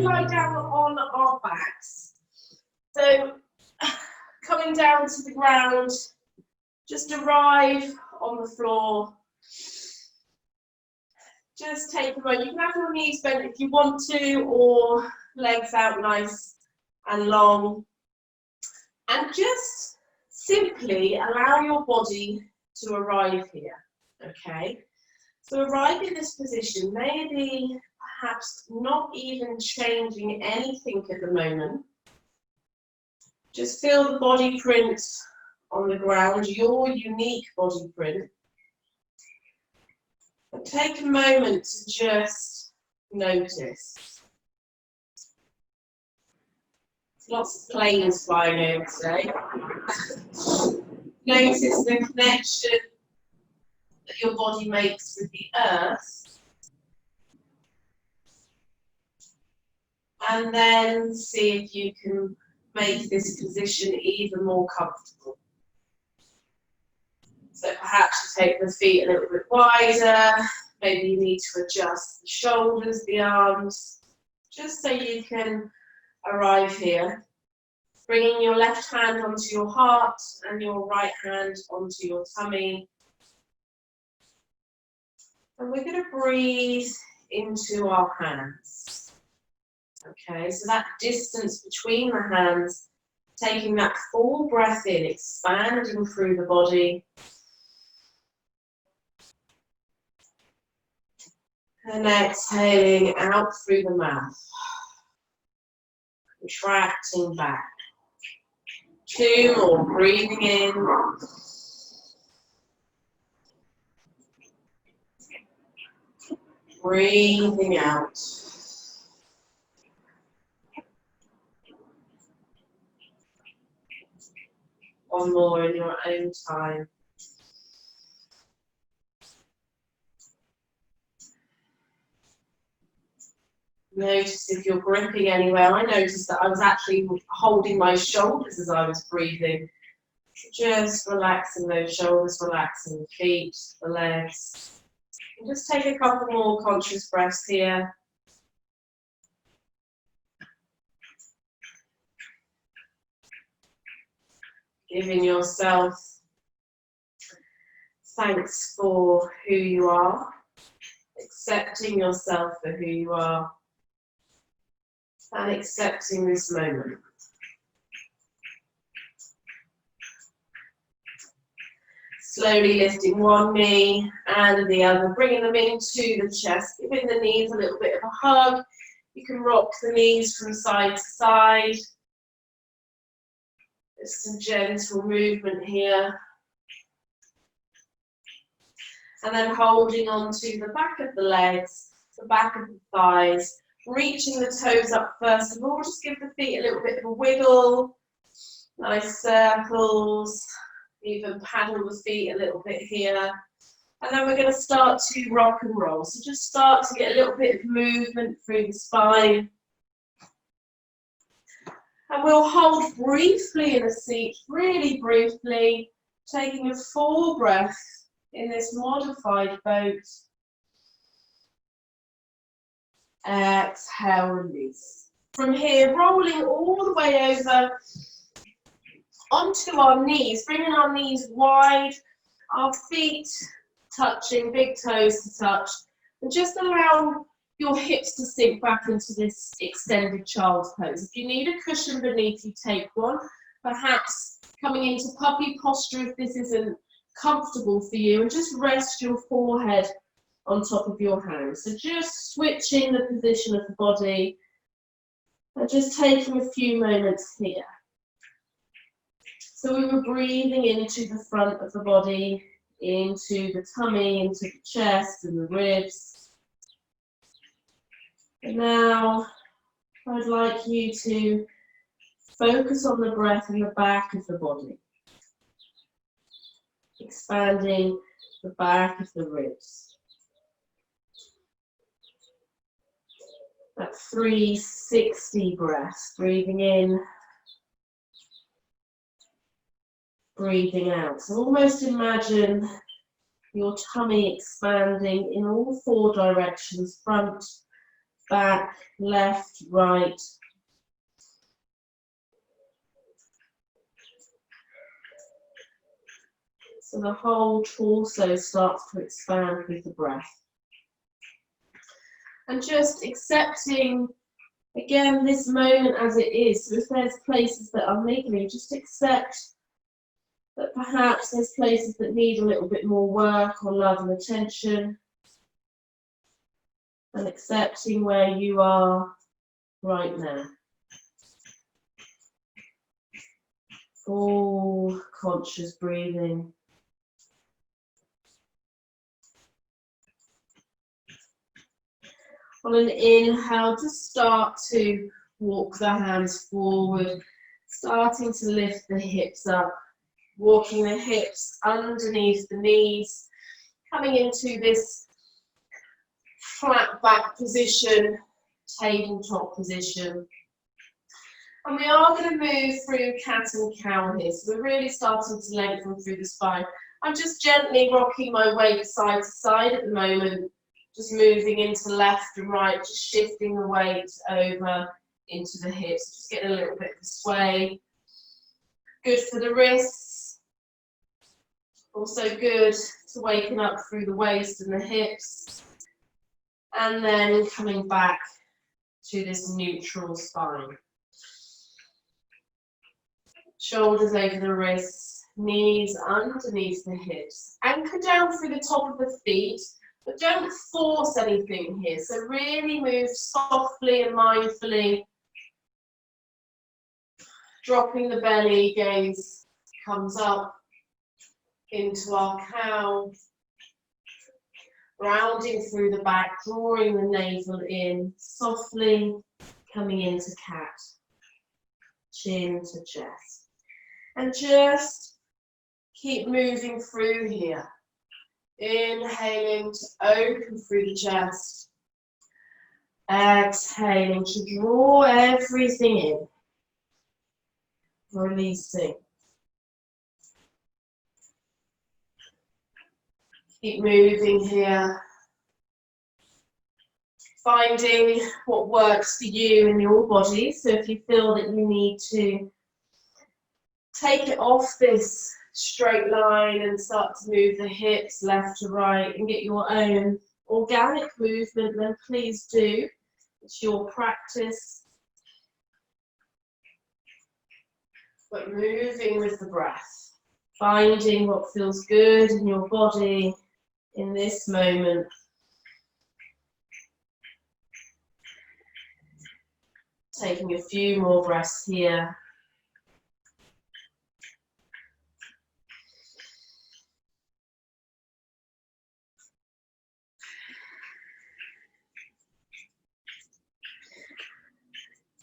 lie down on our backs. So coming down to the ground, just arrive on the floor. Just take a moment. You can have your knees bent if you want to, or legs out nice and long. And just simply allow your body to arrive here, okay? So arrive in this position, maybe perhaps not even changing anything at the moment. Just feel the body print on the ground, your unique body print. And take a moment to just notice. Lots of planes flying over today. Notice the connection that your body makes with the earth. And then see if you can make this position even more comfortable. So perhaps you take the feet a little bit wider, maybe you need to adjust the shoulders, the arms, just so you can arrive here. Bringing your left hand onto your heart and your right hand onto your tummy. And we're going to breathe into our hands. Okay, so that distance between the hands, taking that full breath in, expanding through the body. And exhaling out through the mouth. Contracting back. 2 more, breathing in. Breathing out. One more in your own time. Notice if you're gripping anywhere. I noticed that I was actually holding my shoulders as I was breathing. Just relaxing those shoulders, relaxing the feet, the legs. And just take a couple more conscious breaths here. Giving yourself thanks for who you are. Accepting yourself for who you are. And accepting this moment. Slowly lifting one knee and the other, bringing them into the chest, giving the knees a little bit of a hug. You can rock the knees from side to side. There's some gentle movement here. And then holding on to the back of the legs, the back of the thighs, reaching the toes up first of all. Just give the feet a little bit of a wiggle. Nice circles. Even paddle the feet a little bit here. And then we're going to start to rock and roll. So just start to get a little bit of movement through the spine. And we'll hold briefly in a seat, really briefly, taking a full breath in this modified boat. Exhale, release. From here, rolling all the way over onto our knees, bringing our knees wide, our feet touching, big toes to touch, and just allow your hips to sink back into this extended child's pose. If you need a cushion beneath you, take one. Perhaps coming into puppy posture if this isn't comfortable for you, and just rest your forehead on top of your hands. So just switching the position of the body and just taking a few moments here. So we were breathing into the front of the body, into the tummy, into the chest and the ribs. And now I'd like you to focus on the breath in the back of the body, expanding the back of the ribs. That 360 breaths, breathing in, breathing out. So almost imagine your tummy expanding in all 4 directions, front, back, left, right. So the whole torso starts to expand with the breath. And just accepting, again, this moment as it is. So if there's places that are niggling, just accept that perhaps there's places that need a little bit more work or love and attention. And accepting where you are right now. Full conscious breathing. On an inhale, just start to walk the hands forward, starting to lift the hips up, walking the hips underneath the knees, coming into this flat back position, tabletop position. And we are going to move through cat and cow here, so we're really starting to lengthen through the spine. I'm just gently rocking my weight side to side at the moment. Just moving into left and right, just shifting the weight over into the hips, just getting a little bit of a sway. Good for the wrists. Also good to waken up through the waist and the hips. And then coming back to this neutral spine. Shoulders over the wrists, knees underneath the hips. Anchor down through the top of the feet. But don't force anything here, so really move softly and mindfully. Dropping the belly, gaze comes up into our cow. Rounding through the back, drawing the navel in, softly coming into cat. Chin to chest. And just keep moving through here. Inhaling to open through the chest. Exhaling to draw everything in. Releasing. Keep moving here. Finding what works for you in your body. So if you feel that you need to take it off this straight line and start to move the hips left to right and get your own organic movement, then please do. It's your practice. But moving with the breath, finding what feels good in your body in this moment. Taking a few more breaths here.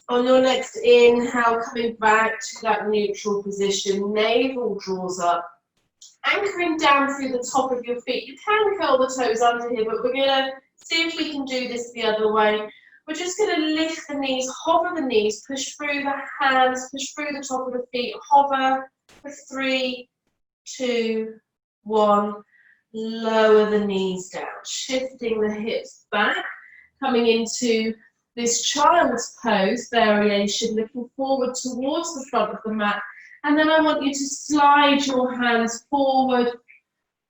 On your next inhale, coming back to that neutral position, navel draws up. Anchoring down through the top of your feet. You can curl the toes under here, but we're going to see if we can do this the other way. We're just going to lift the knees, hover the knees, push through the hands, push through the top of the feet, hover for 3, 2, 1. Lower the knees down, shifting the hips back, coming into this child's pose variation, looking forward towards the front of the mat. And then I want you to slide your hands forward,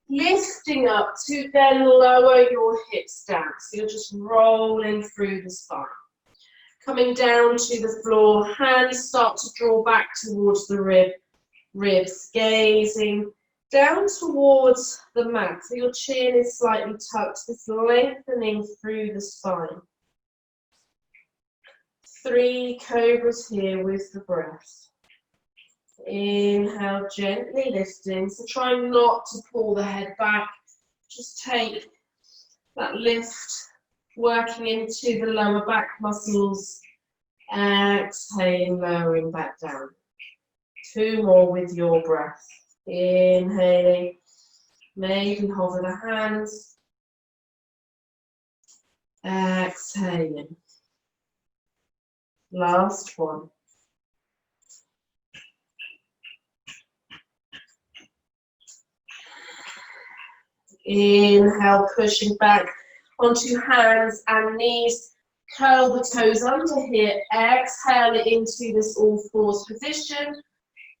lifting up to then lower your hips down. So you're just rolling through the spine. Coming down to the floor, hands start to draw back towards the ribs, gazing down towards the mat. So your chin is slightly tucked, this lengthening through the spine. 3 cobras here with the breath. Inhale, gently lifting. So try not to pull the head back. Just take that lift, working into the lower back muscles. Exhaling, lowering back down. 2 more with your breath. Inhaling, maybe hover the hands. Exhaling. Last one. Inhale, pushing back onto hands and knees, Curl the toes under here. Exhale it into this all fours position.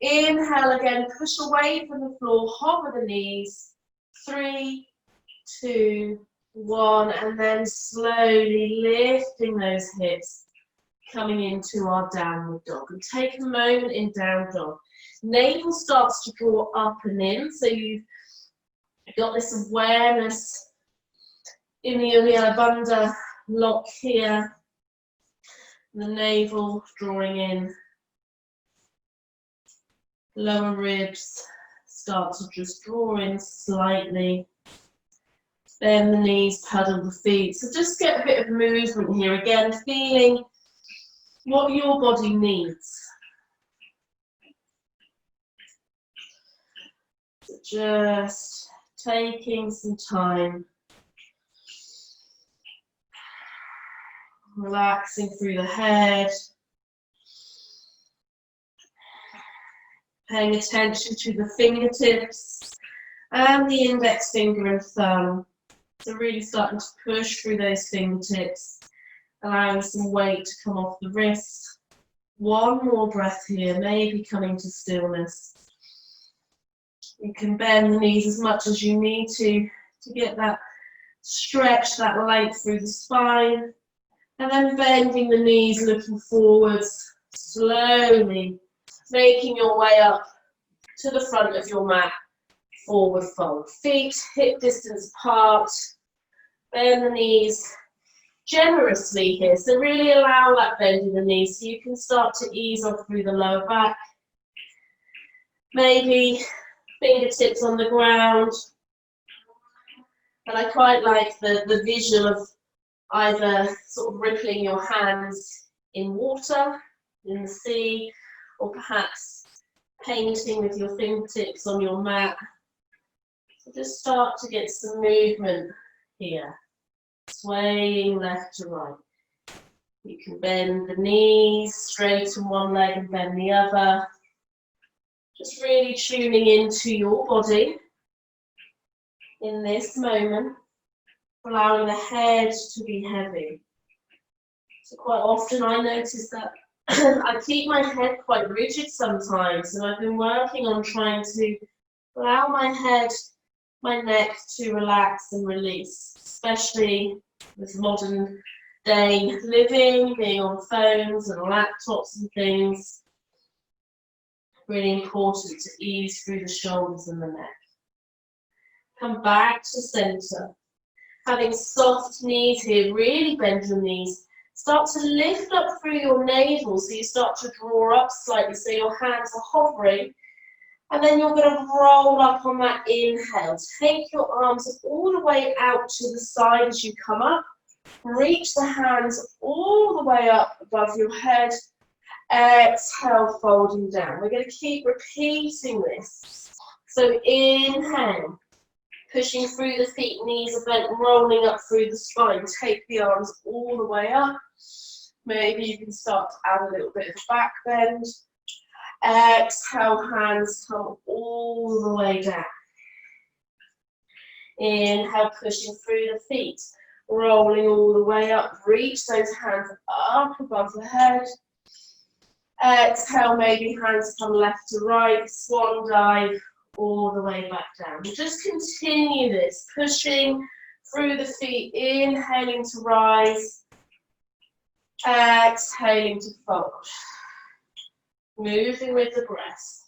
Inhale again, push away from the floor, hover the knees. 3, 2, 1, and then slowly lifting those hips, coming into our downward dog. And take a moment in down dog. Navel starts to draw up and in, so you've got this awareness in the Uddiyana Bandha lock here. The navel drawing in. Lower ribs start to just draw in slightly. Bend the knees, paddle the feet. So just get a bit of movement here. Again, feeling what your body needs. So just taking some time. Relaxing through the head. Paying attention to the fingertips and the index finger and thumb. So really starting to push through those fingertips, allowing some weight to come off the wrist. One more breath here, maybe coming to stillness. You can bend the knees as much as you need to get that stretch, that length through the spine. And then bending the knees, looking forwards, slowly making your way up to the front of your mat, forward fold. Feet hip distance apart, bend the knees generously here. So really allow that bend in the knees so you can start to ease off through the lower back. Maybe fingertips on the ground. And I quite like the visual of either sort of rippling your hands in water, in the sea, or perhaps painting with your fingertips on your mat. So just start to get some movement here, swaying left to right. You can bend the knees, straighten one leg and bend the other. Just really tuning into your body in this moment, allowing the head to be heavy. So quite often I notice that I keep my head quite rigid sometimes, and I've been working on trying to allow my head, my neck to relax and release, especially with modern day living, being on phones and laptops and things. Really important to ease through the shoulders and the neck. Come back to center. Having soft knees here, really bend your knees. Start to lift up through your navel, so you start to draw up slightly, so your hands are hovering. And then you're going to roll up on that inhale. Take your arms all the way out to the side as you come up. Reach the hands all the way up above your head. Exhale, folding down. We're going to keep repeating this. So inhale, pushing through the feet, knees are bent, rolling up through the spine. Take the arms all the way up. Maybe you can start to add a little bit of back bend. Exhale, hands come all the way down. Inhale, pushing through the feet, rolling all the way up. Reach those hands up above the head. Exhale, maybe hands come left to right, swan dive all the way back down. Just continue this, pushing through the feet, inhaling to rise, exhaling to fold. Moving with the breath.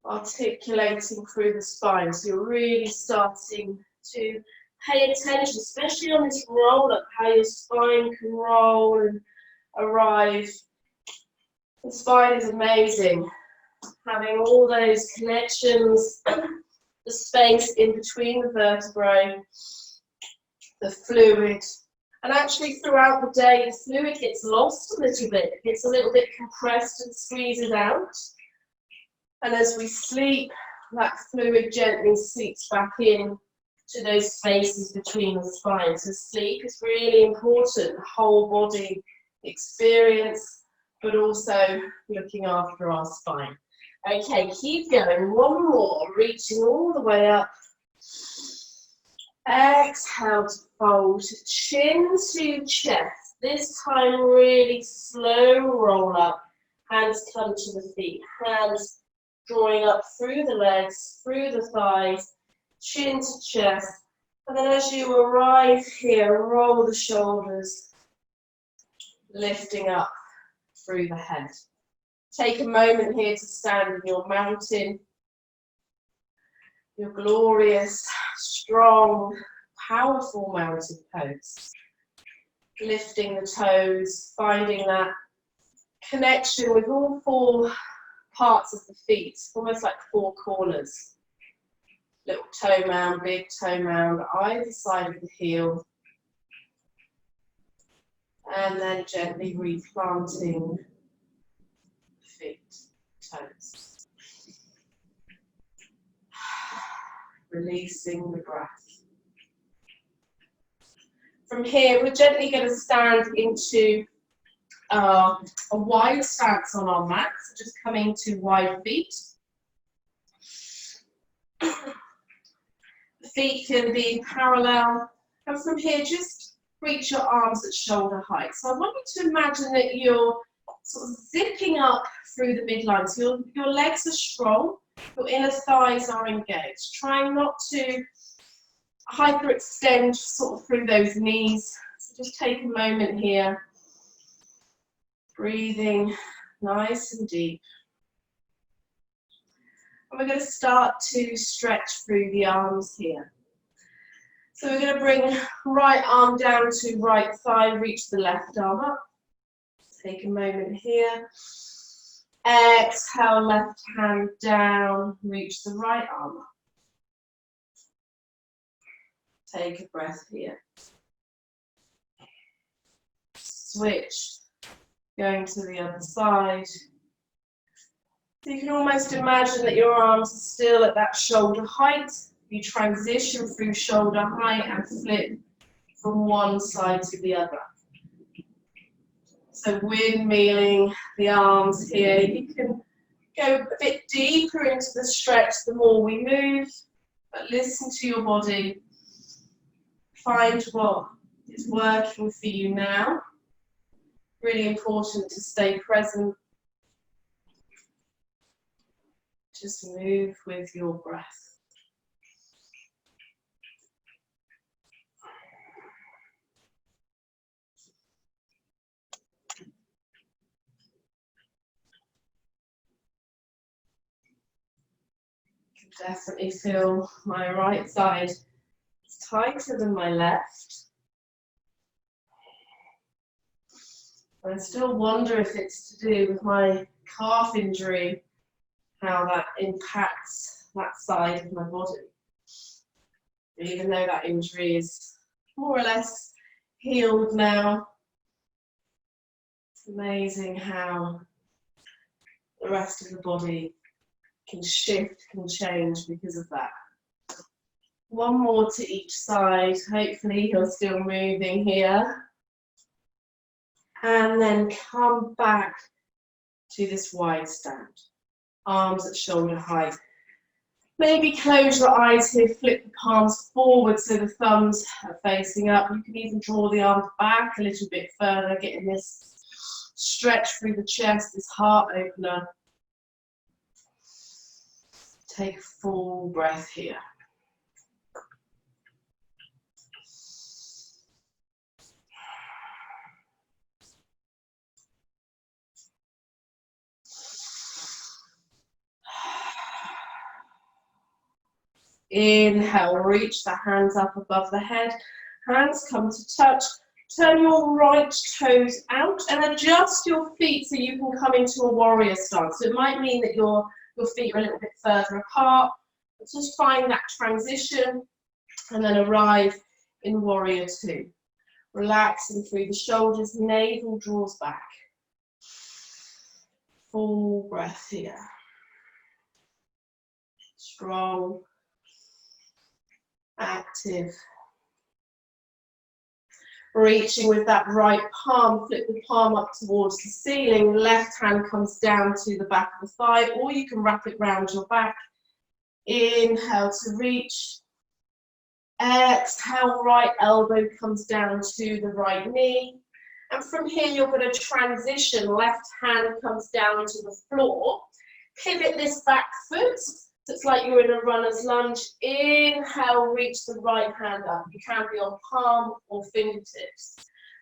Articulating through the spine, so you're really starting to pay attention, especially on this roll up, how your spine can roll and arrive. The spine is amazing, having all those connections, the space in between the vertebrae, the fluid. And actually throughout the day, the fluid gets lost a little bit. It gets a little bit compressed and squeezes out. And as we sleep, that fluid gently seeps back in to those spaces between the spine. So sleep is really important, the whole body experience, but also looking after our spine. Okay, keep going. One more, reaching all the way up. Exhale to fold, chin to chest. This time really slow roll up. Hands come to the feet. Hands drawing up through the legs, through the thighs, chin to chest. And then as you arrive here, roll the shoulders, lifting up through the head. Take a moment here to stand in your mountain, your glorious, strong, powerful mountain pose. Lifting the toes, finding that connection with all four parts of the feet, almost like four corners. Little toe mound, big toe mound, either side of the heel. And then gently replanting the feet, toes. Releasing the breath. From here, we're gently going to stand into a wide stance on our mat, so just coming to wide feet. The feet can be parallel, and from here, just reach your arms at shoulder height. So I want you to imagine that you're sort of zipping up through the midline. So your legs are strong, your inner thighs are engaged. Trying not to hyperextend sort of through those knees. So just take a moment here, breathing nice and deep. And we're going to start to stretch through the arms here. So we're going to bring right arm down to right thigh, reach the left arm up. Take a moment here. Exhale, left hand down, reach the right arm up. Take a breath here. Switch, going to the other side. So you can almost imagine that your arms are still at that shoulder height. You transition through shoulder height and flip from one side to the other. So windmilling the arms here. You can go a bit deeper into the stretch the more we move, but listen to your body. Find what is working for you now. Really important to stay present. Just move with your breath. You can definitely feel my right side is tighter than my left. I still wonder if it's to do with my calf injury, how that impacts that side of my body. Even though that injury is more or less healed now, it's amazing how the rest of the body can shift, can change because of that. One more to each side. Hopefully you're still moving here. And then come back to this wide stand. Arms at shoulder height. Maybe close your eyes here, flip the palms forward so the thumbs are facing up. You can even draw the arms back a little bit further, getting this stretch through the chest, this heart opener. Take a full breath here. Inhale, reach the hands up above the head. Hands come to touch. Turn your right toes out and adjust your feet so you can come into a warrior stance. So it might mean that your feet are a little bit further apart. But just find that transition and then arrive in warrior two. Relaxing through the shoulders, navel draws back. Full breath here. Strong. Active. Reaching with that right palm, flip the palm up towards the ceiling, left hand comes down to the back of the thigh, or you can wrap it round your back. Inhale to reach. Exhale, right elbow comes down to the right knee. And from here, you're going to transition. Left hand comes down to the floor. Pivot this back foot. So it's like you're in a runner's lunge. Inhale, reach the right hand up. You can be on palm or fingertips.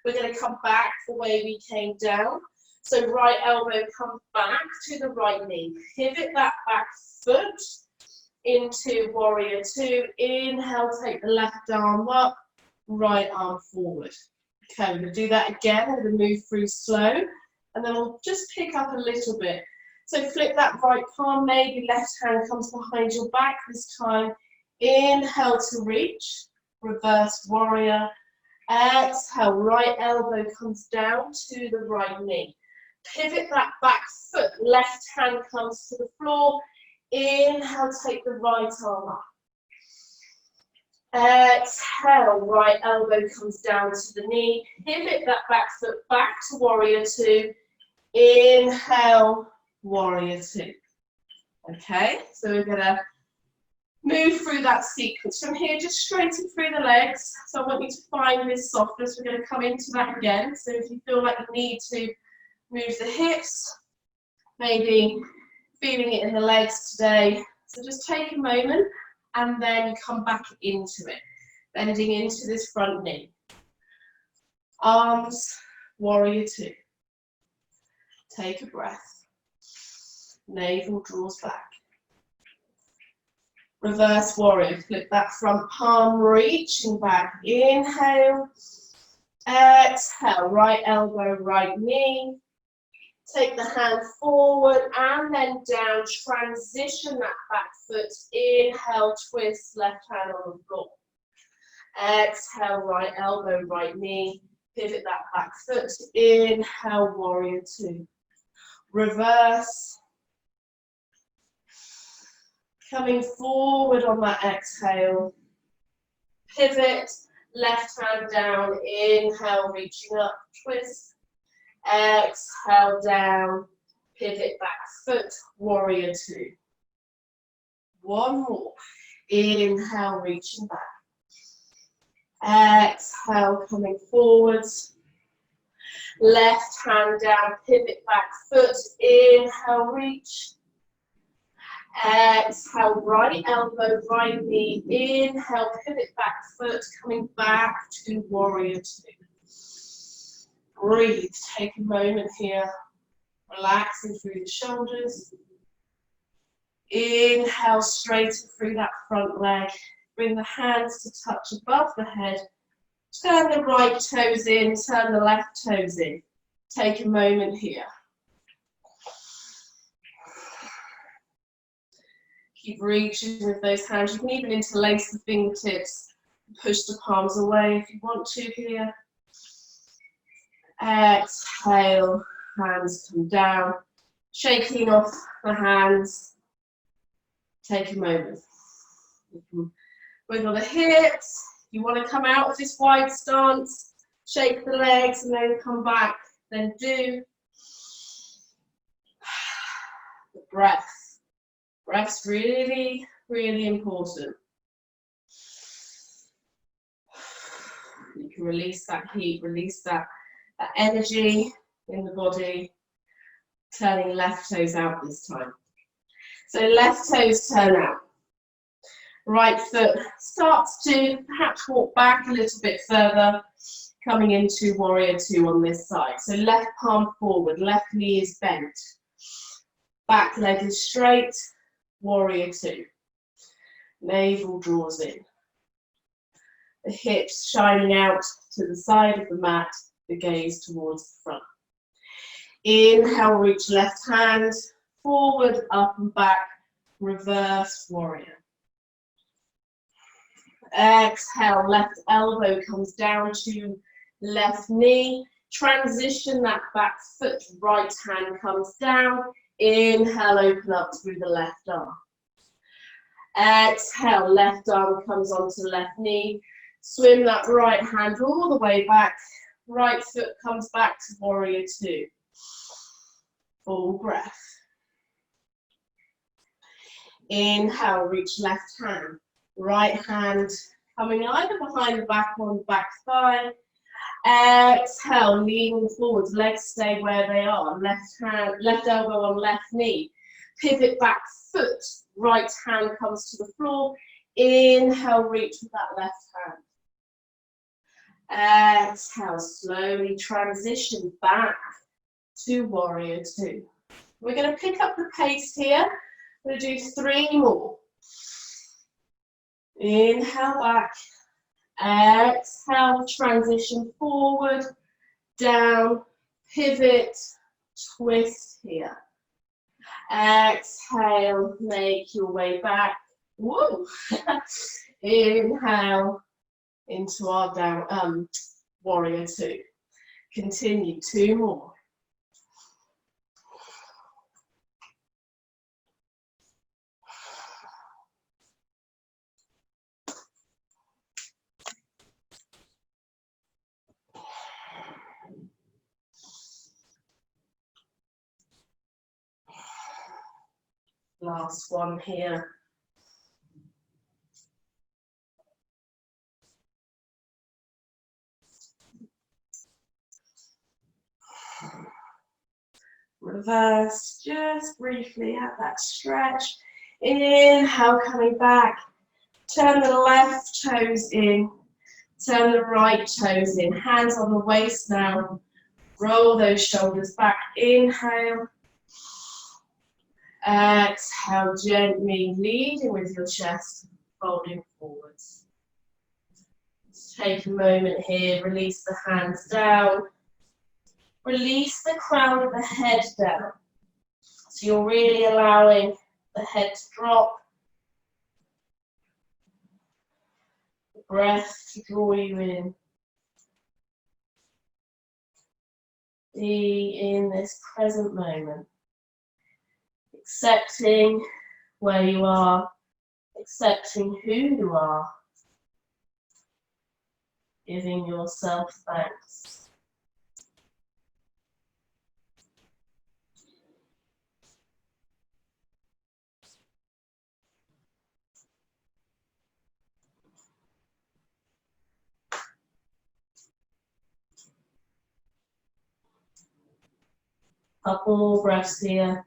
We're going to come back the way we came down. So right elbow comes back to the right knee. Pivot that back foot into warrior two. Inhale, take the left arm up, right arm forward. Okay, we're going to do that again. We're going to move through slow, and then we'll just pick up a little bit. So flip that right palm, maybe left hand comes behind your back this time. Inhale to reach, reverse warrior. Exhale, right elbow comes down to the right knee. Pivot that back foot, left hand comes to the floor. Inhale, take the right arm up. Exhale, right elbow comes down to the knee. Pivot that back foot back to warrior two. Inhale, warrior two. Okay, so we're gonna move through that sequence. From here, just straighten through the legs. So I want you to find this softness. We're gonna come into that again. So if you feel like you need to move the hips, maybe feeling it in the legs today. So just take a moment and then come back into it. Bending into this front knee. Arms, warrior two. Take a breath. Navel draws back. Reverse warrior. Flip that front palm, reaching back. Inhale. Exhale. Right elbow, right knee. Take the hand forward and then down. Transition that back foot. Inhale, twist, left hand on the floor. Exhale, right elbow, right knee. Pivot that back foot. Inhale, warrior two. Reverse. Coming forward on that exhale. Pivot, left hand down. Inhale, reaching up, twist. Exhale, down. Pivot back foot, warrior two. One more. Inhale, reaching back. Exhale, coming forwards. Left hand down, pivot back foot. Inhale, reach. Exhale, right elbow, right knee. Inhale, pivot back foot, coming back to warrior two. Breathe, take a moment here, relaxing through the shoulders. Inhale, straighten through that front leg. Bring the hands to touch above the head. Turn the right toes in, turn the left toes in. Take a moment here. Keep reaching with those hands. You can even interlace the fingertips. Push the palms away if you want to here. Exhale, hands come down. Shaking off the hands. Take a moment. You can wiggle the hips. You want to come out of this wide stance. Shake the legs and then come back. Then do the breath. Breath's really, really important. You can release that heat, release that energy in the body. Turning left toes out this time. So left toes turn out. Right foot starts to perhaps walk back a little bit further, coming into warrior two on this side. So left palm forward, left knee is bent. Back leg is straight, warrior two. Navel draws in. The hips shining out to the side of the mat, the gaze towards the front. Inhale, reach left hand, forward, up and back, reverse warrior. Exhale, left elbow comes down to left knee. Transition that back foot, right hand comes down. Inhale, open up through the left arm. Exhale, left arm comes onto left knee. Swim that right hand all the way back. Right foot comes back to warrior two. Full breath. Inhale, reach left hand. Right hand coming either behind the back or on the back thigh. Exhale, leaning forwards, legs stay where they are. Left hand, left elbow on left knee. Pivot back foot, right hand comes to the floor. Inhale, reach with that left hand. Exhale, slowly transition back to warrior two. We're going to pick up the pace here. We're going to do 3 more. Inhale back. Exhale, transition forward, down, pivot, twist here. Exhale, make your way back. Woo! Inhale into our down warrior two. Continue 2 more. Last one here. Reverse, just briefly at that stretch. Inhale, coming back. Turn the left toes in. Turn the right toes in. Hands on the waist now. Roll those shoulders back. Inhale. Exhale, gently leading with your chest, folding forwards. Let's take a moment here, release the hands down. Release the crown of the head down. So you're really allowing the head to drop. The breath to draw you in. Be in this present moment. Accepting where you are, accepting who you are, giving yourself thanks. Couple more breaths here.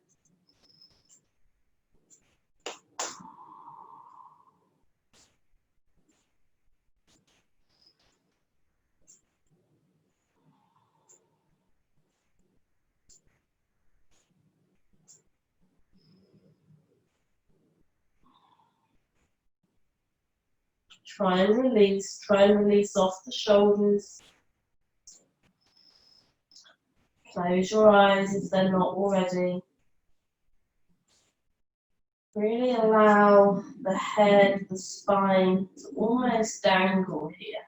Try and release off the shoulders. Close your eyes if they're not already. Really allow the head, the spine to almost dangle here.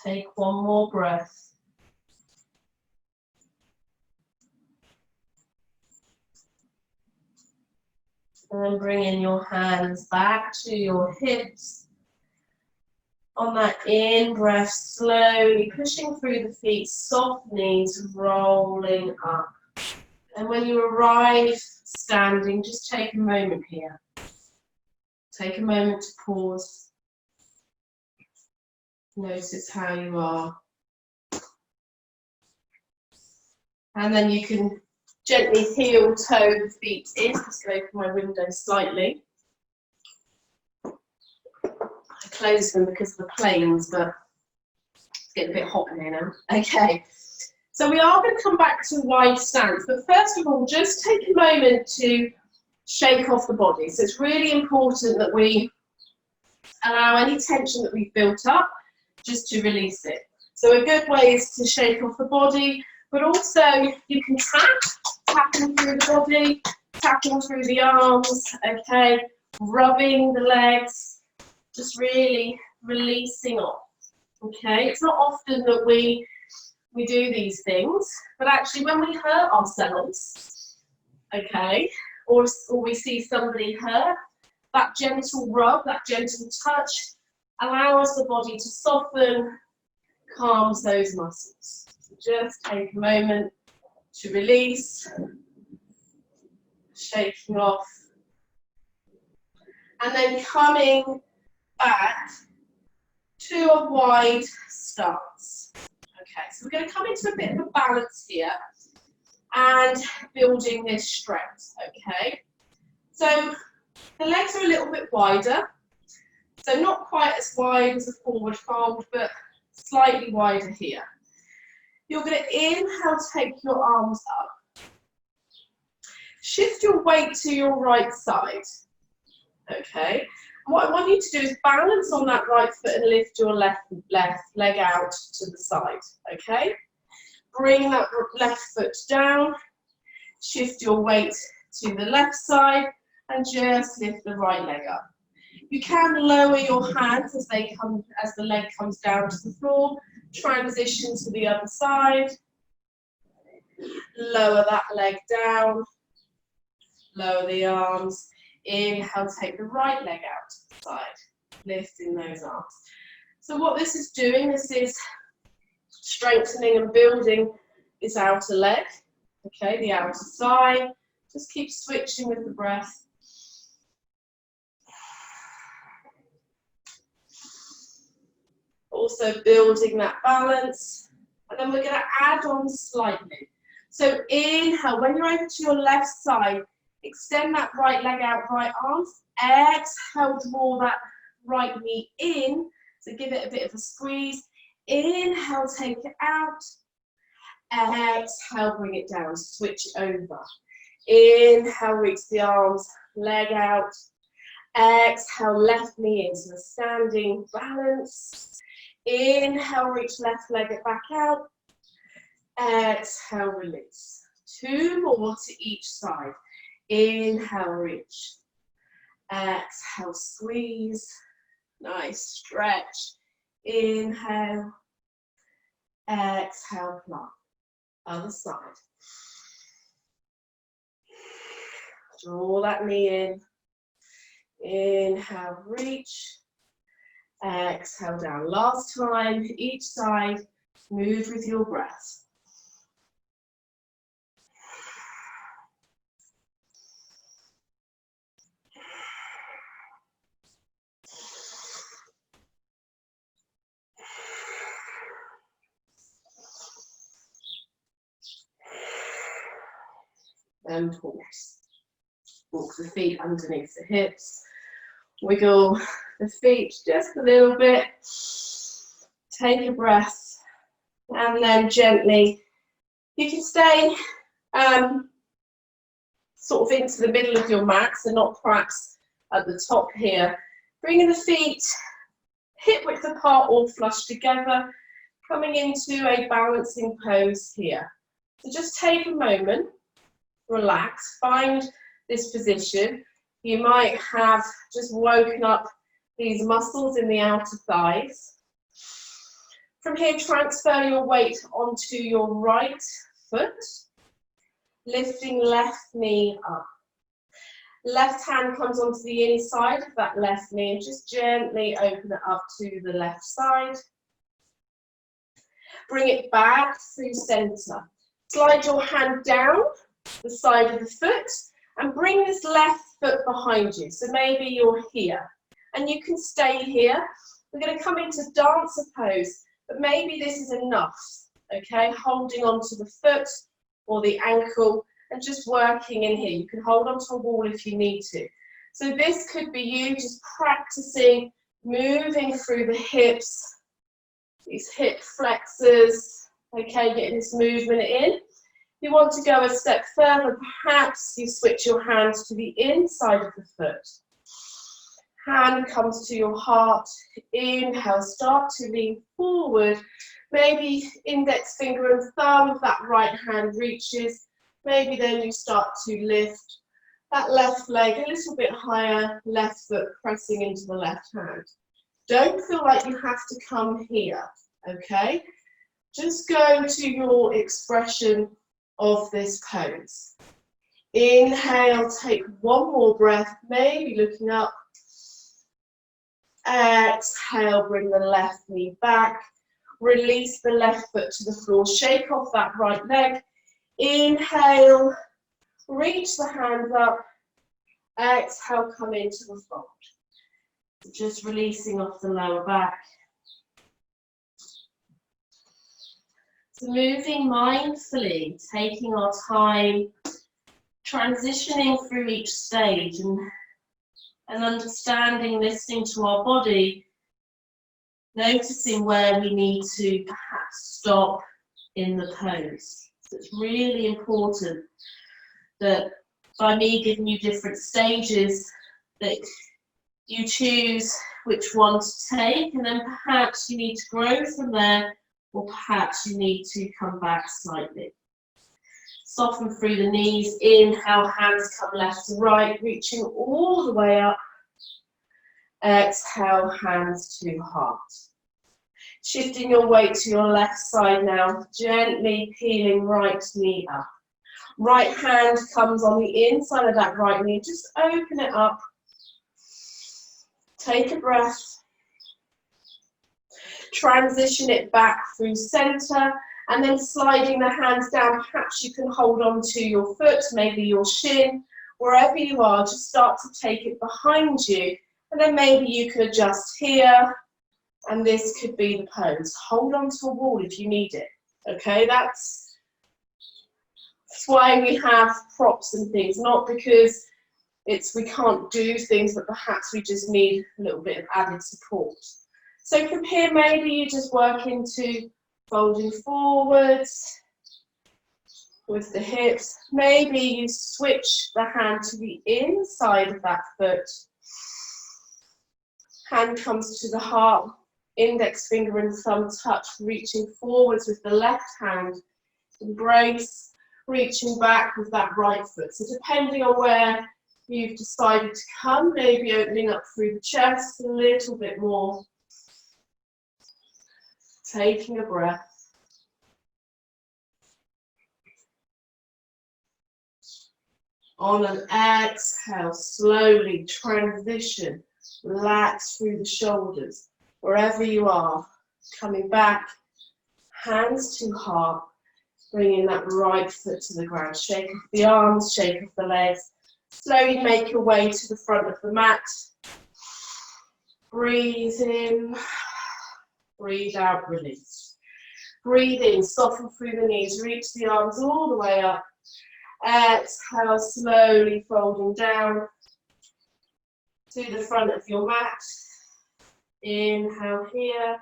Take one more breath. And then bring in your hands back to your hips. On that in-breath, slowly pushing through the feet, soft knees rolling up. And when you arrive standing, just take a moment here. Take a moment to pause. Notice how you are. And then you can gently heel toe the feet in. Just open my window slightly. I closed them because of the planes, but it's getting a bit hot in here now. Okay, so we are going to come back to wide stance, but first of all, just take a moment to shake off the body. So it's really important that we allow any tension that we've built up just to release it. So a good way is to shake off the body, but also you can tapping through the body, tapping through the arms, okay, rubbing the legs, just really releasing off. Okay, it's not often that we do these things, but actually when we hurt ourselves, okay, or we see somebody hurt, that gentle rub, that gentle touch allows the body to soften, calms those muscles. So just take a moment to release, shaking off, and then coming back to a wide stance. Okay, so we're going to come into a bit of a balance here and building this strength, okay? So the legs are a little bit wider, so not quite as wide as a forward fold, but slightly wider here. You're going to inhale, take your arms up. Shift your weight to your right side, okay? What I want you to do is balance on that right foot and lift your left leg out to the side, okay? Bring that left foot down, shift your weight to the left side, and just lift the right leg up. You can lower your hands as the leg comes down to the floor, transition to the other side, lower that leg down, lower the arms. Inhale, take the right leg out to the side, lifting those arms. So what this is doing, this is strengthening and building this outer leg, okay, the outer side. Just keep switching with the breath. Also building that balance. And then we're going to add on slightly. So inhale, when you're over to your left side, extend that right leg out, right arms. Exhale, draw that right knee in. So give it a bit of a squeeze. Inhale, take it out. Exhale, bring it down. Switch over. Inhale, reach the arms, leg out. Exhale, left knee into a standing balance. Inhale, reach left leg back out. Exhale, release. 2 more to each side. Inhale, reach. Exhale, squeeze. Nice stretch. Inhale. Exhale, plant. Other side. Draw that knee in. Inhale, reach. Exhale down. Last time, each side. Move with your breath. And pause. Walk the feet underneath the hips. Wiggle the feet just a little bit. Take a breath. And then gently, you can stay sort of into the middle of your mat, so not perhaps at the top here. Bringing the feet hip width apart or flush together. Coming into a balancing pose here. So just take a moment. Relax, find this position. You might have just woken up these muscles in the outer thighs. From here, transfer your weight onto your right foot, lifting left knee up. Left hand comes onto the inside of that left knee and just gently open it up to the left side. Bring it back through center. Slide your hand down the side of the foot and bring this left foot behind you. So maybe you're here and you can stay here. We're going to come into dancer pose, but maybe this is enough, okay? Holding onto the foot or the ankle and just working in here. You can hold onto a wall if you need to. So this could be you just practicing moving through the hips, these hip flexors, okay, getting this movement in. If you want to go a step further, perhaps you switch your hands to the inside of the foot. Hand comes to your heart. Inhale, start to lean forward. Maybe index finger and thumb of that right hand reaches. Maybe then you start to lift that left leg a little bit higher, left foot pressing into the left hand. Don't feel like you have to come here, okay? Just go to your expression of this pose. Inhale, take one more breath, maybe looking up. Exhale, bring the left knee back. Release the left foot to the floor. Shake off that right leg. Inhale, reach the hands up. Exhale, come into the fold. Just releasing off the lower back. So moving mindfully, taking our time, transitioning through each stage and understanding, listening to our body, noticing where we need to perhaps stop in the pose. So it's really important that by me giving you different stages, that you choose which one to take, and then perhaps you need to grow from there, or perhaps you need to come back slightly. Soften through the knees. Inhale, hands come left to right, reaching all the way up. Exhale, hands to heart. Shifting your weight to your left side now, gently peeling right knee up. Right hand comes on the inside of that right knee. Just open it up. Take a breath. Transition it back through center, and then sliding the hands down. Perhaps you can hold on to your foot, maybe your shin, wherever you are. Just start to take it behind you, and then maybe you can adjust here, and this could be the pose. Hold on to a wall if you need it. Okay, that's why we have props and things, not because we can't do things, but perhaps we just need a little bit of added support. So from here, maybe you just work into folding forwards with the hips. Maybe you switch the hand to the inside of that foot. Hand comes to the heart, index finger and thumb touch, reaching forwards with the left hand. Embrace, reaching back with that right foot. So depending on where you've decided to come, maybe opening up through the chest a little bit more. Taking a breath. On an exhale, slowly transition, relax through the shoulders, wherever you are. Coming back, hands to heart, bringing that right foot to the ground. Shake off the arms, shake off the legs. Slowly make your way to the front of the mat. Breathe in, breathe out, release. Breathe in, soften through the knees, reach the arms all the way up. Exhale, slowly folding down to the front of your mat. Inhale here.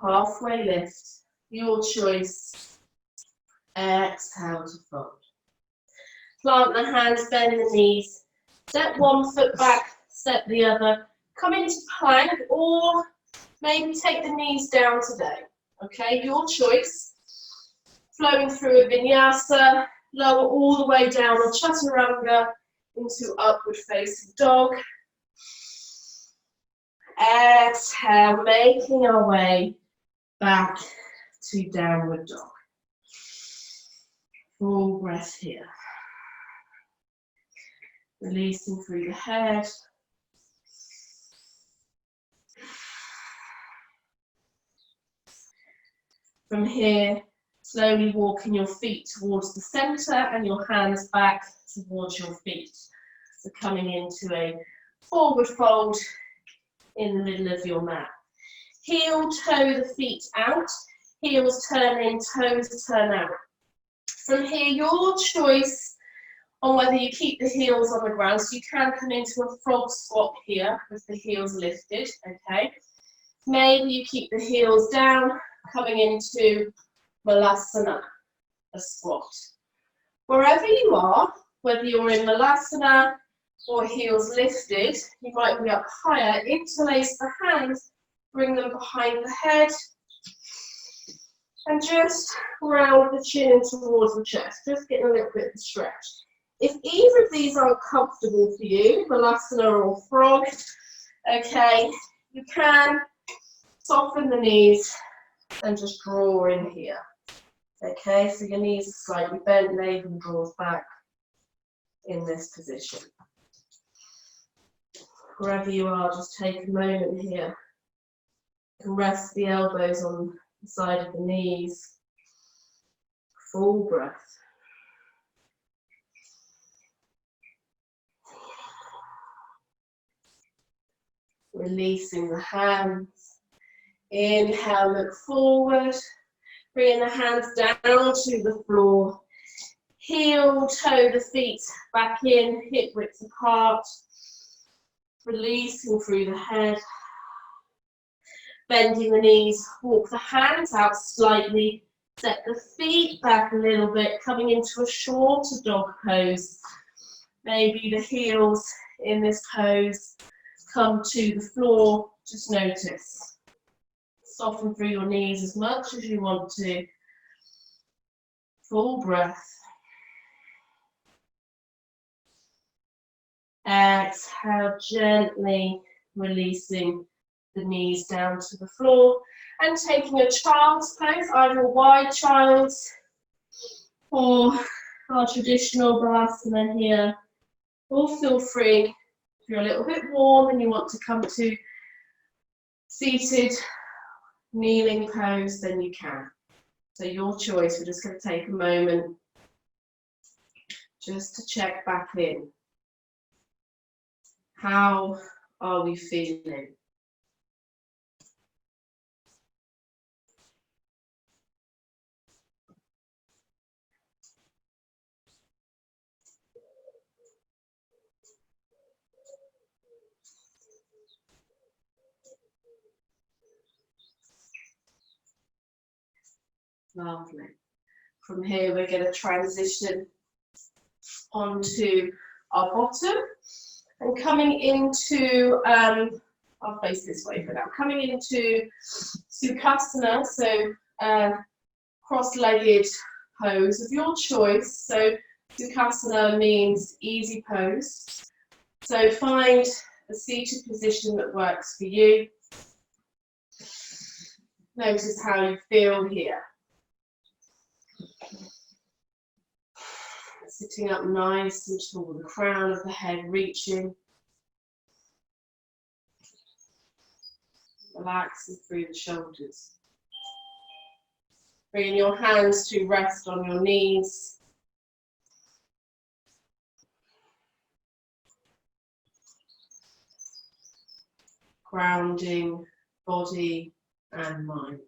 Halfway lift, your choice. Exhale to fold. Plant the hands, bend the knees. Step one foot back, step the other. Come into plank, or maybe take the knees down today. Okay, your choice. Flowing through a vinyasa, lower all the way down on chaturanga into upward facing dog. Exhale, making our way back to downward dog. Full breath here. Releasing through the head. From here, slowly walking your feet towards the center and your hands back towards your feet. So coming into a forward fold in the middle of your mat. Heel, toe the feet out. Heels turn in, toes turn out. From here, your choice on whether you keep the heels on the ground. So you can come into a frog squat here with the heels lifted, okay? Maybe you keep the heels down, coming into Malasana, a squat. Wherever you are, whether you're in Malasana or heels lifted, you might be up higher. Interlace the hands, bring them behind the head, and just round the chin in towards the chest, just getting a little bit of stretch. If either of these aren't comfortable for you, Malasana or frog, Okay, you can soften the knees and just draw in here. Okay, so your knees are slightly bent, navel draws back in this position. Wherever you are, just take a moment here. You can rest the elbows on the side of the knees. Full breath. Releasing the hands. Inhale, look forward. Bringing the hands down to the floor. Heel, toe the feet back in, hip width apart. Releasing through the head. Bending the knees, walk the hands out slightly. Set the feet back a little bit, coming into a shorter dog pose. Maybe the heels in this pose come to the floor, just notice. Soften through your knees as much as you want to. Full breath. Exhale, gently releasing the knees down to the floor and taking a child's pose, either a wide child's or our traditional Balasana here. Or feel free, if you're a little bit warm and you want to come to seated kneeling pose, then you can. So your choice. We're just going to take a moment just to check back in. How are we feeling? Lovely. From here, we're going to transition onto our bottom and coming into, I'll face this way for now, coming into Sukhasana, so cross-legged pose of your choice. So Sukhasana means easy pose. So find a seated position that works for you. Notice how you feel here. Sitting up nice and tall, the crown of the head reaching. Relaxing through the shoulders. Bringing your hands to rest on your knees. Grounding body and mind.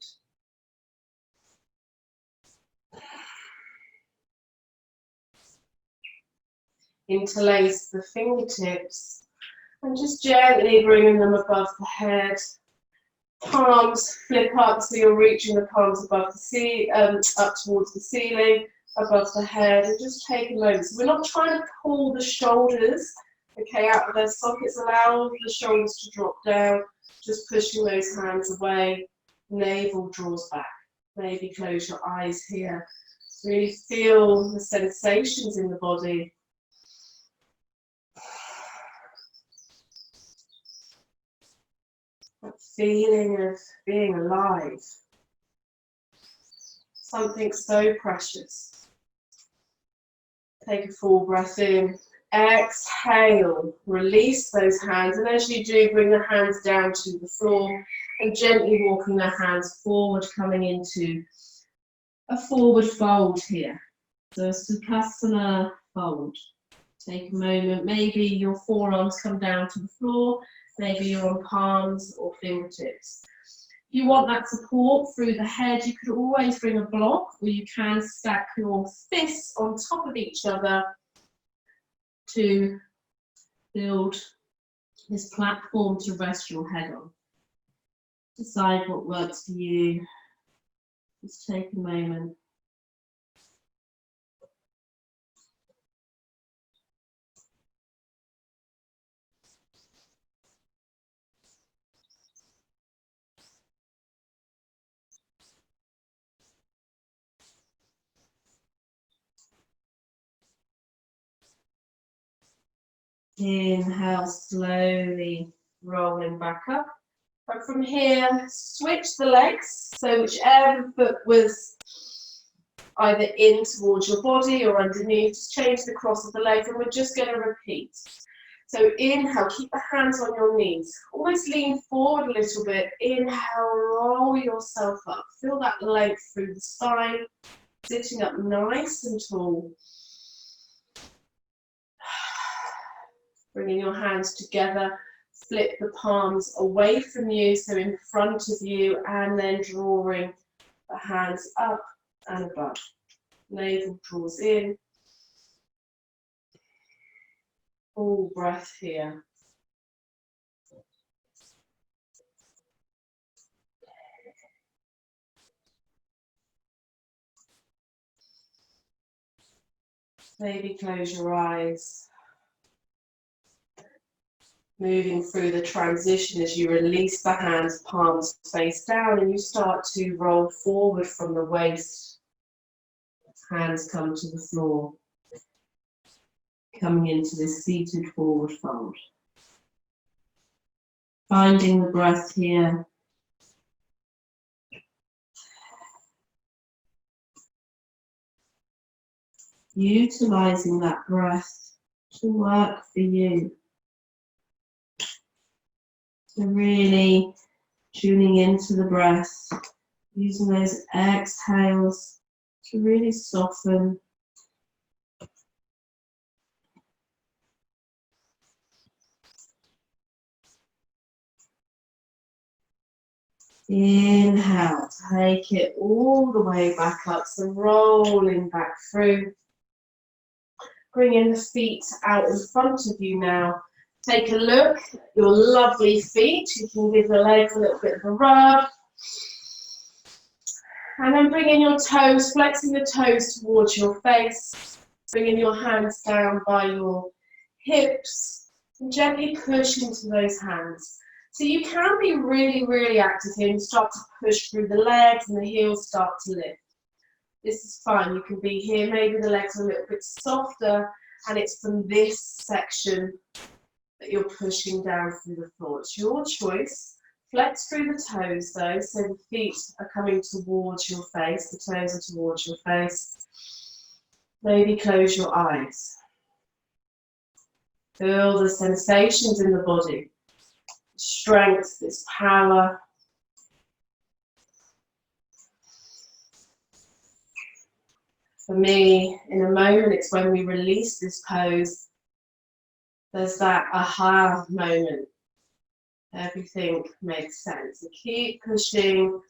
Interlace the fingertips and just gently bringing them above the head. Palms flip up so you're reaching the palms above the up towards the ceiling, above the head, and just take a moment. So we're not trying to pull the shoulders, okay, out of their sockets. Allow the shoulders to drop down, just pushing those hands away. Navel draws back. Maybe close your eyes here. Really feel the sensations in the body. That feeling of being alive. Something so precious. Take a full breath in. Exhale. Release those hands. And as you do, bring the hands down to the floor and gently walking the hands forward, coming into a forward fold here. So a Sukhasana fold. Take a moment. Maybe your forearms come down to the floor. Maybe you're on palms or fingertips. If you want that support through the head, you could always bring a block, or you can stack your fists on top of each other to build this platform to rest your head on. Decide what works for you. Just take a moment. Inhale slowly rolling back up. And from here, switch the legs. So whichever foot was either in towards your body or underneath, just change the cross of the legs, and we're just going to repeat. So inhale, keep the hands on your knees. Almost lean forward a little bit. Inhale, roll yourself up. Feel that length through the spine. Sitting up nice and tall. Bringing your hands together. Flip the palms away from you, so in front of you, and then drawing the hands up and above. Navel draws in. Full breath here. Maybe close your eyes. Moving through the transition as you release the hands, palms face down, and you start to roll forward from the waist. Hands come to the floor. Coming into this seated forward fold. Finding the breath here. Utilizing that breath to work for you. So really tuning into the breath, using those exhales to really soften. Inhale, take it all the way back up, so rolling back through. Bringing the feet out in front of you now. Take a look at your lovely feet. You can give the legs a little bit of a rub. And then bringing your toes, flexing the toes towards your face. Bringing your hands down by your hips. And gently push into those hands. So you can be really, really active here and start to push through the legs and the heels start to lift. This is fine. You can be here. Maybe the legs are a little bit softer and it's from this section that you're pushing down through the floor. It's your choice. Flex through the toes though, so the feet are coming towards your face, the toes are towards your face. Maybe close your eyes. Feel the sensations in the body. Strength, this power. For me, in a moment, it's when we release this pose. There's that aha moment. Everything makes sense. So keep pushing,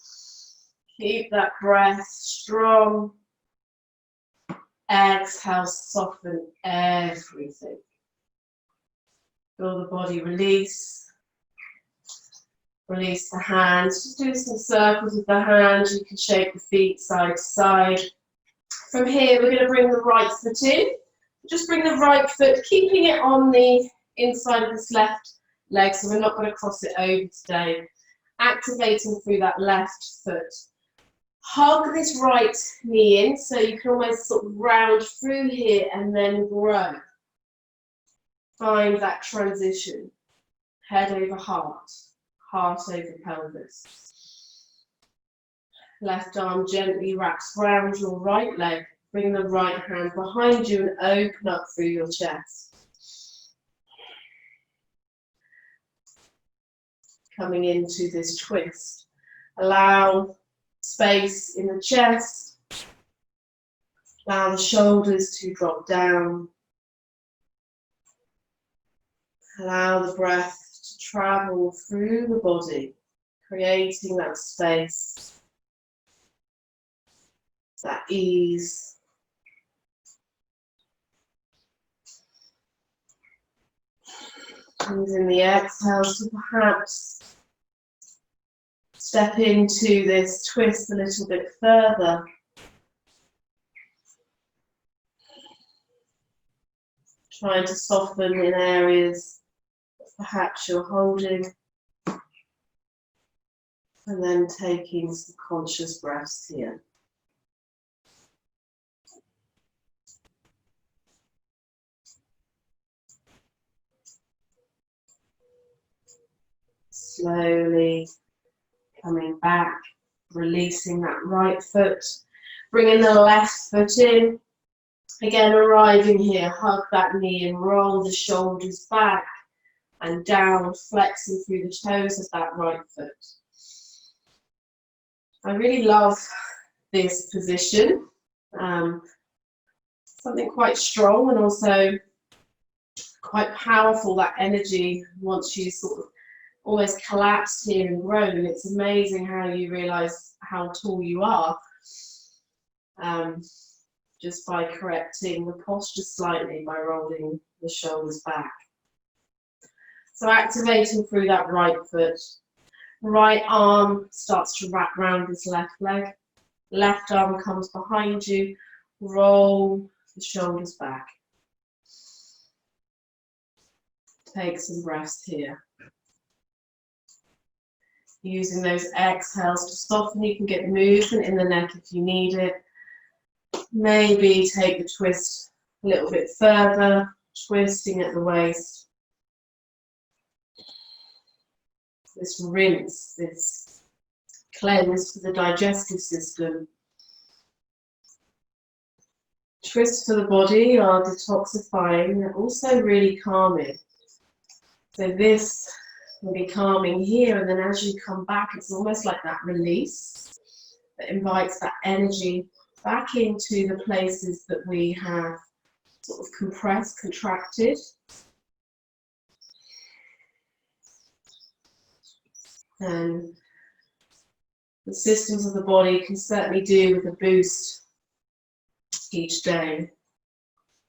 keep that breath strong. Exhale, soften everything. Feel the body release. Release the hands. Just do some circles with the hands. You can shake the feet side to side. From here, we're going to bring the right foot in. Just bring the right foot, keeping it on the inside of this left leg, so we're not going to cross it over today. Activating through that left foot. Hug this right knee in, so you can almost sort of round through here and then grow. Find that transition. Head over heart, heart over pelvis. Left arm gently wraps round your right leg. Bring the right hand behind you and open up through your chest. Coming into this twist. Allow space in the chest. Allow the shoulders to drop down. Allow the breath to travel through the body, creating that space, that ease. Using the exhale to perhaps step into this twist a little bit further. Trying to soften in areas that perhaps you're holding. And then taking some conscious breaths here. Slowly coming back, releasing that right foot, bringing the left foot in. Again, arriving here, hug that knee and roll the shoulders back and down, flexing through the toes of that right foot. I really love this position. Something quite strong and also quite powerful, that energy once you sort of almost collapsed here and grown. It's amazing how you realize how tall you are just by correcting the posture slightly by rolling the shoulders back. So activating through that right foot. Right arm starts to wrap round this left leg. Left arm comes behind you. Roll the shoulders back. Take some breaths here. Using those exhales to soften, you can get movement in the neck if you need it. Maybe take the twist a little bit further, twisting at the waist. This rinse, this cleanse for the digestive system. Twists for the body are detoxifying, they're also really calming. So this will be calming here, and then as you come back, it's almost like that release that invites that energy back into the places that we have sort of compressed, contracted. And the systems of the body can certainly do with a boost each day.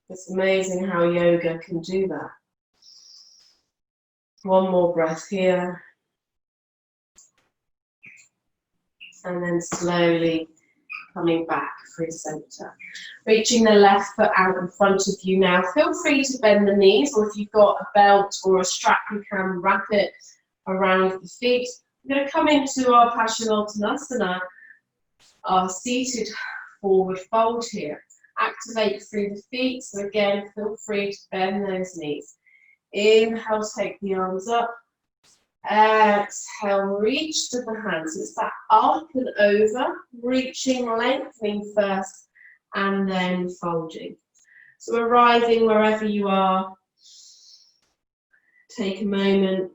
It's amazing how yoga can do that. One more breath here. And then slowly coming back through center. Reaching the left foot out in front of you now. Feel free to bend the knees, or if you've got a belt or a strap, you can wrap it around the feet. We're going to come into our Paschimottanasana, our seated forward fold here. Activate through the feet, so again, feel free to bend those knees. Inhale, take the arms up. Exhale, reach to the hands. So it's that up and over, reaching, lengthening first, and then folding. So arriving wherever you are, take a moment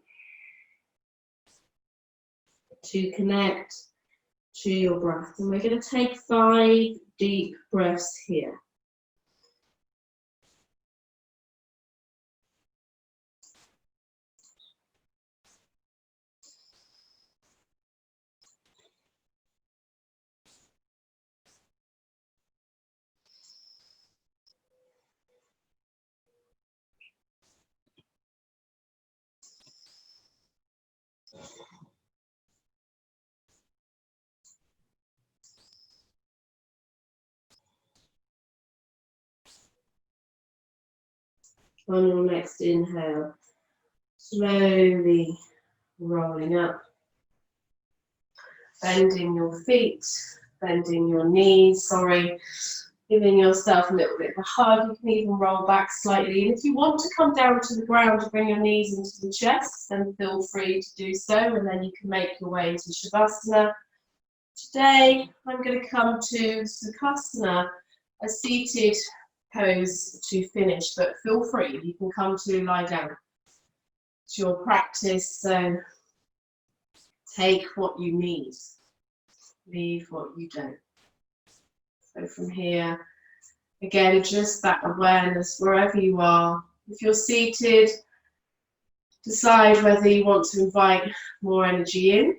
to connect to your breath. And we're going to take 5 deep breaths here. On your next inhale, slowly rolling up, bending your feet, bending your knees, giving yourself a little bit of a hug. You can even roll back slightly. And if you want to come down to the ground to bring your knees into the chest, then feel free to do so, and then you can make your way into Shavasana. Today, I'm going to come to Sukhasana, a seated pose to finish, but feel free, you can come to lie down. It's your practice, so take what you need, leave what you don't. So from here, again, just that awareness wherever you are. If you're seated, decide whether you want to invite more energy in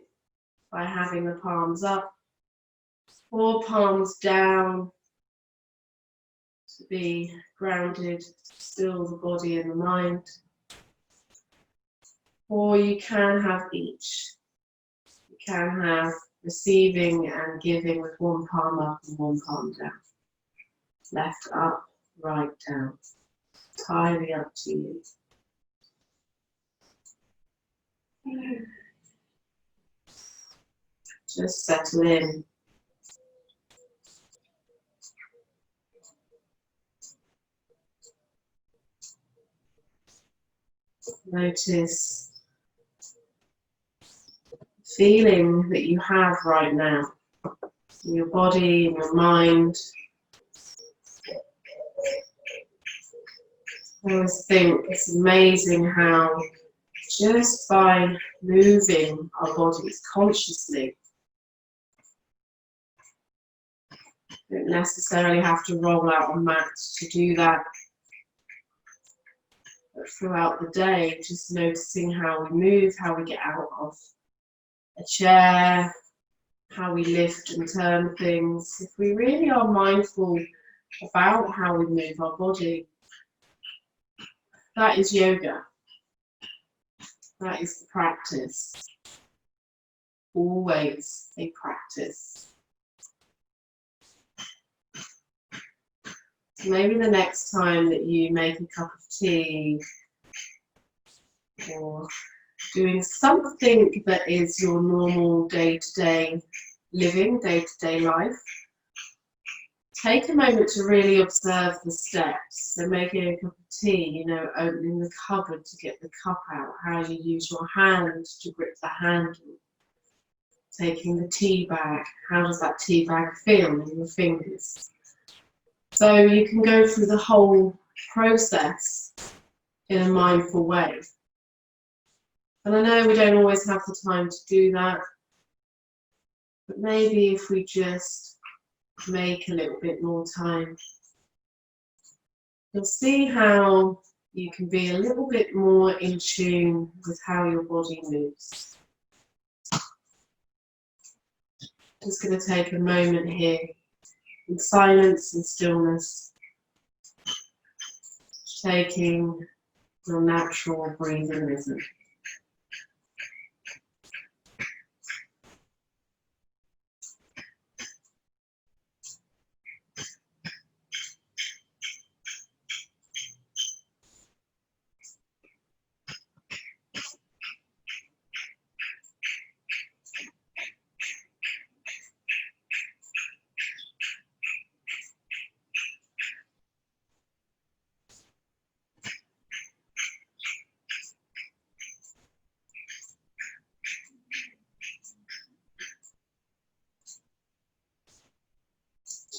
by having the palms up or palms down to be grounded, still the body and the mind. Or you can have each. You can have receiving and giving with one palm up and one palm down. Left up, right down. Entirely up to you. Just settle in. Notice feeling that you have right now in your body, in your mind. I always think it's amazing how just by moving our bodies consciously, you don't necessarily have to roll out a mat to do that. But throughout the day, just noticing how we move, how we get out of a chair, how we lift and turn things. If we really are mindful about how we move our body, that is yoga. That is the practice. Always a practice. So maybe the next time that you make a cup of tea or doing something that is your normal day-to-day living, day-to-day life, take a moment to really observe the steps. So making a cup of tea, opening the cupboard to get the cup out, how you use your hand to grip the handle. Taking the tea bag, how does that tea bag feel in your fingers? So you can go through the whole process in a mindful way. And I know we don't always have the time to do that, but maybe if we just make a little bit more time, you'll see how you can be a little bit more in tune with how your body moves. Just going to take a moment here in silence and stillness, taking your natural breathing rhythm.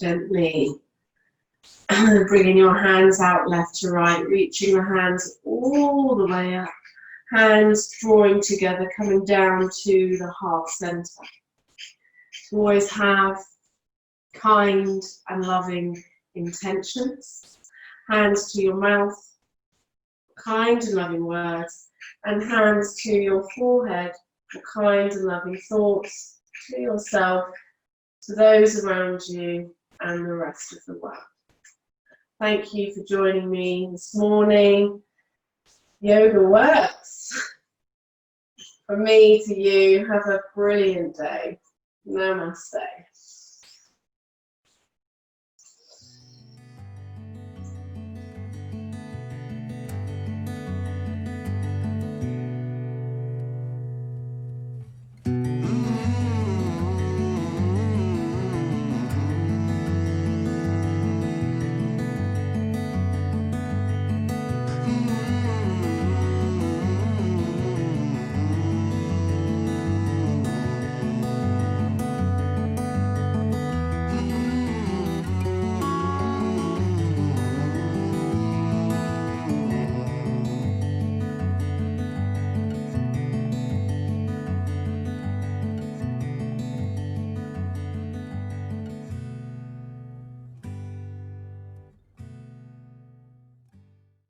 Gently bringing your hands out left to right, reaching the hands all the way up. Hands drawing together, coming down to the heart center. To always have kind and loving intentions. Hands to your mouth, kind and loving words. And hands to your forehead for kind and loving thoughts to yourself, to those around you, and the rest of the world. Thank you for joining me this morning. Yoga works. From me to you, have a brilliant day. Namaste.